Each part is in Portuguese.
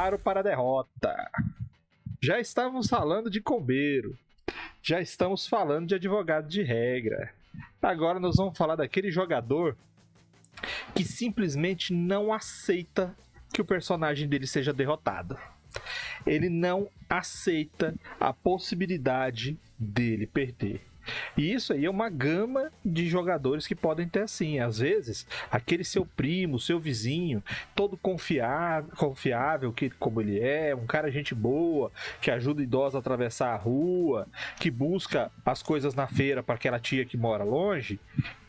preparo para a derrota. Já estávamos falando de combeiro. Já estamos falando de advogado de regra. Agora nós vamos falar daquele jogador que simplesmente não aceita que o personagem dele seja derrotado. Ele não aceita a possibilidade dele perder. E isso aí é uma gama de jogadores que podem ter assim. Às vezes, aquele seu primo, seu vizinho, todo confiável, que, como ele é, um cara gente boa, que ajuda idosos a atravessar a rua, que busca as coisas na feira para aquela tia que mora longe,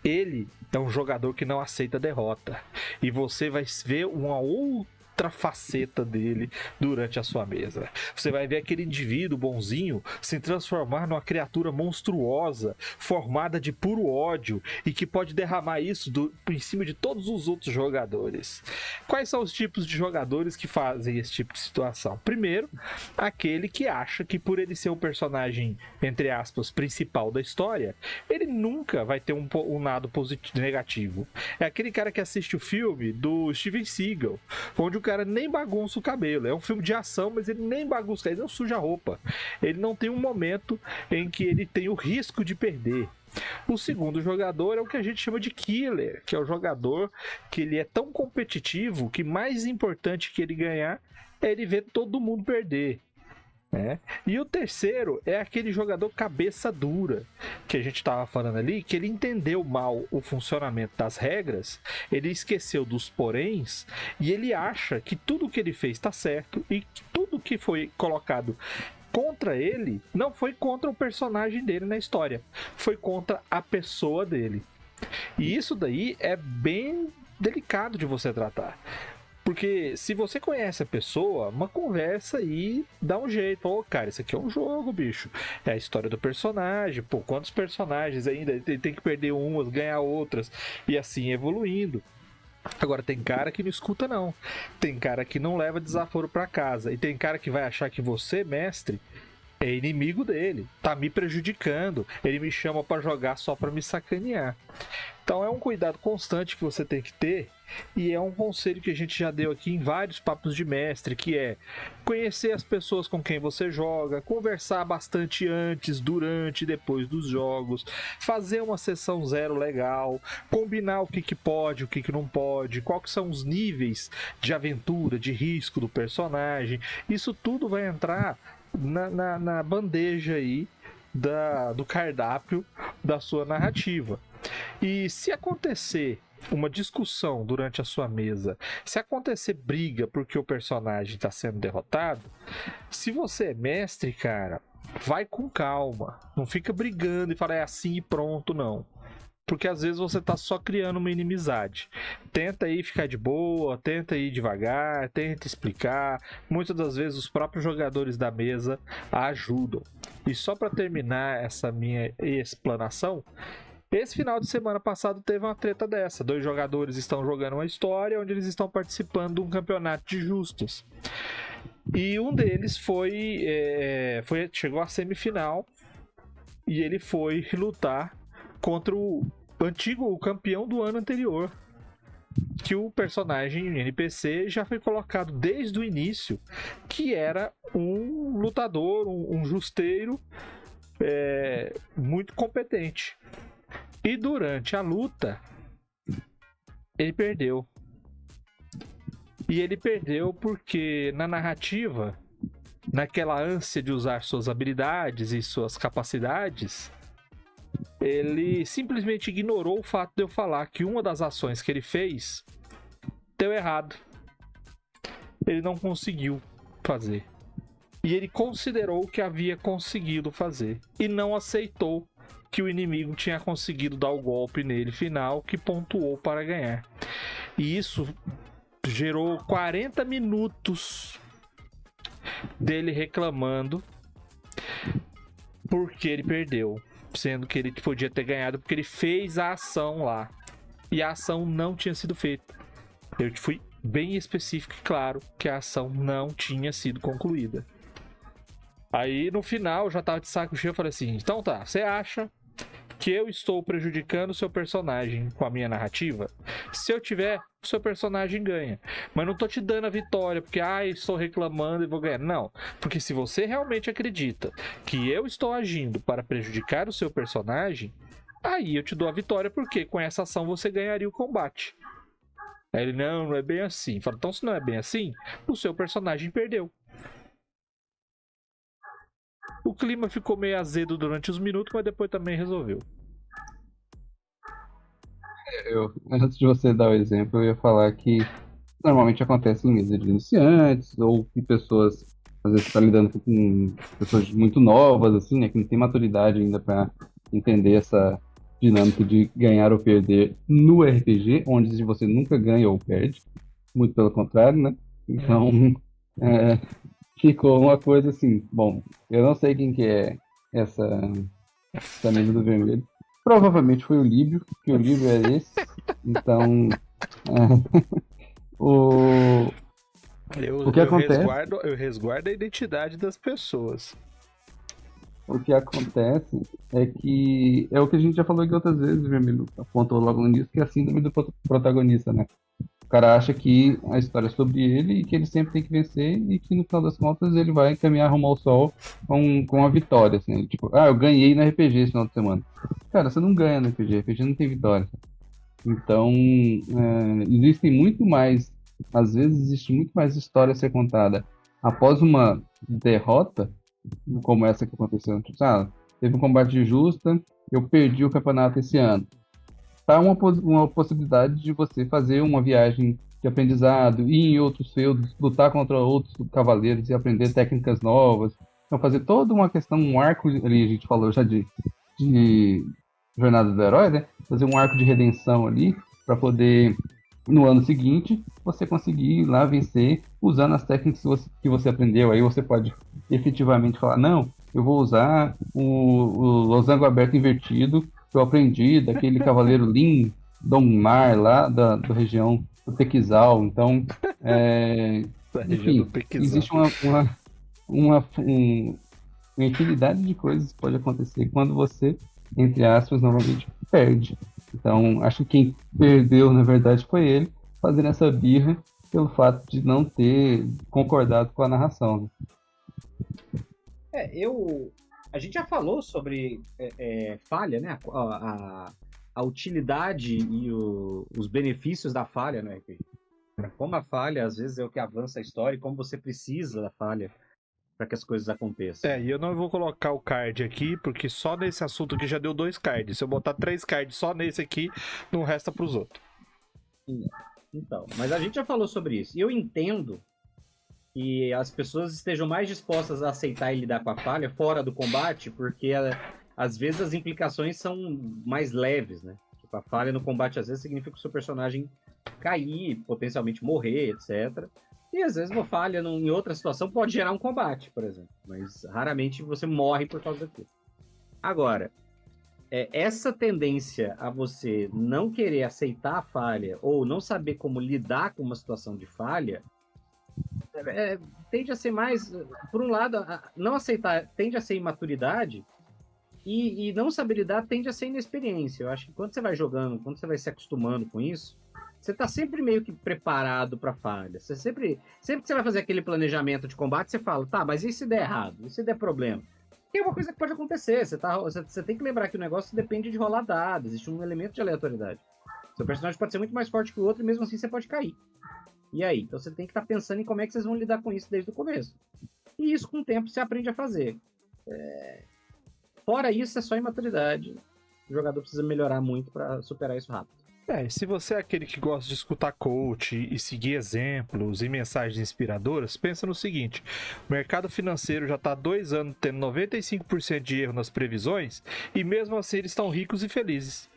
ele é um jogador que não aceita derrota. E você vai ver uma outra faceta dele durante a sua mesa. Você vai ver aquele indivíduo bonzinho se transformar numa criatura monstruosa, formada de puro ódio e que pode derramar isso por cima de todos os outros jogadores. Quais são os tipos de jogadores que fazem esse tipo de situação? Primeiro, aquele que acha que por ele ser o personagem, entre aspas, principal da história, ele nunca vai ter um lado positivo, negativo. É aquele cara que assiste o filme do Steven Seagal, onde o cara nem bagunça o cabelo. É um filme de ação, mas ele nem bagunça, ele não suja a roupa. Ele não tem um momento em que ele tem o risco de perder. O segundo jogador é o que a gente chama de killer, que é o jogador que ele é tão competitivo que mais importante que ele ganhar é ele ver todo mundo perder. E o terceiro é aquele jogador cabeça dura, que a gente estava falando ali, que ele entendeu mal o funcionamento das regras, ele esqueceu dos poréns, e ele acha que tudo que ele fez está certo, e que tudo que foi colocado contra ele não foi contra o personagem dele na história, foi contra a pessoa dele. E isso daí é bem delicado de você tratar. Porque se você conhece a pessoa, uma conversa aí dá um jeito. Ô, cara, isso aqui é um jogo, bicho. É a história do personagem. Pô, quantos personagens ainda? Ele tem que perder umas, ganhar outras. E assim evoluindo. Agora, tem cara que não escuta, não. Tem cara que não leva desaforo pra casa. E tem cara que vai achar que você, mestre, é inimigo dele. Tá me prejudicando. Ele me chama pra jogar só pra me sacanear. Então é um cuidado constante que você tem que ter, e é um conselho que a gente já deu aqui em vários papos de mestre, que é conhecer as pessoas com quem você joga, conversar bastante antes, durante e depois dos jogos, fazer uma sessão zero legal, combinar o que pode, o que não pode, quais são os níveis de aventura, de risco do personagem. Isso tudo vai entrar na bandeja aí do cardápio da sua narrativa. E se acontecer uma discussão durante a sua mesa, se acontecer briga porque o personagem está sendo derrotado, se você é mestre, cara, vai com calma. Não fica brigando e fala é assim e pronto, não. Porque às vezes você tá só criando uma inimizade. Tenta aí ficar de boa, tenta ir devagar, tenta explicar. Muitas das vezes os próprios jogadores da mesa ajudam. E só para terminar essa minha explanação, esse final de semana passado teve uma treta dessa. 2 jogadores estão jogando uma história onde eles estão participando de um campeonato de justas. E um deles chegou à semifinal e ele foi lutar contra o antigo campeão do ano anterior, que o personagem NPC já foi colocado desde o início, que era um lutador, um justeiro muito competente. E durante a luta, ele perdeu. E ele perdeu porque na narrativa, naquela ânsia de usar suas habilidades e suas capacidades, ele simplesmente ignorou o fato de eu falar que uma das ações que ele fez deu errado. Ele não conseguiu fazer. E ele considerou que havia conseguido fazer. E não aceitou que o inimigo tinha conseguido dar o golpe nele final que pontuou para ganhar. E isso gerou 40 minutos dele reclamando porque ele perdeu, sendo que ele podia ter ganhado porque ele fez a ação lá e a ação não tinha sido feita. Eu fui bem específico e claro que a ação não tinha sido concluída. Aí no final eu já tava de saco cheio, eu falei assim, então tá, você acha que eu estou prejudicando o seu personagem com a minha narrativa? Se eu tiver, o seu personagem ganha. Mas não tô te dando a vitória porque, estou reclamando e vou ganhar. Não, porque se você realmente acredita que eu estou agindo para prejudicar o seu personagem, aí eu te dou a vitória, porque com essa ação você ganharia o combate. Aí ele, não é bem assim. Fala, então se não é bem assim, o seu personagem perdeu. O clima ficou meio azedo durante os minutos, mas depois também resolveu. Antes de você dar o exemplo, eu ia falar que normalmente acontece em mesa de iniciantes, ou que pessoas, às vezes, estão lidando com pessoas muito novas, assim, né, que não tem maturidade ainda para entender essa dinâmica de ganhar ou perder no RPG, onde você nunca ganha ou perde, muito pelo contrário, né? Então, é, ficou uma coisa assim, bom, eu não sei quem que é essa, essa mesa do vermelho. Provavelmente foi o Líbio, que o Líbio é esse. Então, o, o que acontece, Eu resguardo a identidade das pessoas. o que acontece é que é o que a gente já falou aqui outras vezes, o Vermelho apontou logo no início, que é a síndrome do protagonista, né? O cara acha que a história é sobre ele e que ele sempre tem que vencer e que no final das contas ele vai caminhar rumo ao sol com a vitória, assim. Tipo, eu ganhei no RPG esse final de semana. Cara, você não ganha no RPG, RPG não tem vitória. Então, existem muito mais, às vezes existe muito mais história a ser contada após uma derrota, como essa que aconteceu. Tipo, teve um combate justa, eu perdi o campeonato esse ano. Tá uma possibilidade de você fazer uma viagem de aprendizado, ir em outros feudos, lutar contra outros cavaleiros e aprender técnicas novas. Então, fazer toda uma questão, um arco ali, a gente falou já de Jornada do Herói, né? Fazer um arco de redenção ali, para poder, no ano seguinte, você conseguir ir lá vencer usando as técnicas que você aprendeu. Aí você pode efetivamente falar, não, eu vou usar o losango aberto invertido que eu aprendi daquele cavaleiro Lin Dongmar lá da região do Pequizal. Então, enfim, existe uma infinidade de coisas que pode acontecer quando você, entre aspas, novamente perde. Então, acho que quem perdeu, na verdade, foi ele, fazendo essa birra pelo fato de não ter concordado com a narração. Né? A gente já falou sobre falha, né? A utilidade e os benefícios da falha no RPG. Como a falha, às vezes, é o que avança a história e como você precisa da falha para que as coisas aconteçam. E eu não vou colocar o card aqui, porque só nesse assunto aqui já deu 2 cards. Se eu botar 3 cards só nesse aqui, não resta pros outros. Então, mas a gente já falou sobre isso. E eu entendo que as pessoas estejam mais dispostas a aceitar e lidar com a falha fora do combate, porque às vezes as implicações são mais leves, né? Tipo, a falha no combate às vezes significa que o seu personagem cair, potencialmente morrer, etc. E às vezes uma falha em outra situação pode gerar um combate, por exemplo. Mas raramente você morre por causa daquilo. Agora, essa tendência a você não querer aceitar a falha ou não saber como lidar com uma situação de falha tende a ser mais, por um lado, não aceitar tende a ser imaturidade e não saber lidar tende a ser inexperiência. Eu acho que quando você vai jogando, quando você vai se acostumando com isso, você tá sempre meio que preparado pra falha. Você sempre que você vai fazer aquele planejamento de combate, você fala, tá, mas e se der errado? E se der problema? Que é uma coisa que pode acontecer. Você tem que lembrar que o negócio depende de rolar dados, existe um elemento de aleatoriedade. Seu personagem pode ser muito mais forte que o outro e mesmo assim você pode cair. E aí? Então você tem que estar pensando em como é que vocês vão lidar com isso desde o começo. E isso, com o tempo, você aprende a fazer. Fora isso, é só imaturidade. O jogador precisa melhorar muito para superar isso rápido. Se você é aquele que gosta de escutar coach e seguir exemplos e mensagens inspiradoras, pensa no seguinte: o mercado financeiro já está há 2 anos tendo 95% de erro nas previsões e mesmo assim eles estão ricos e felizes.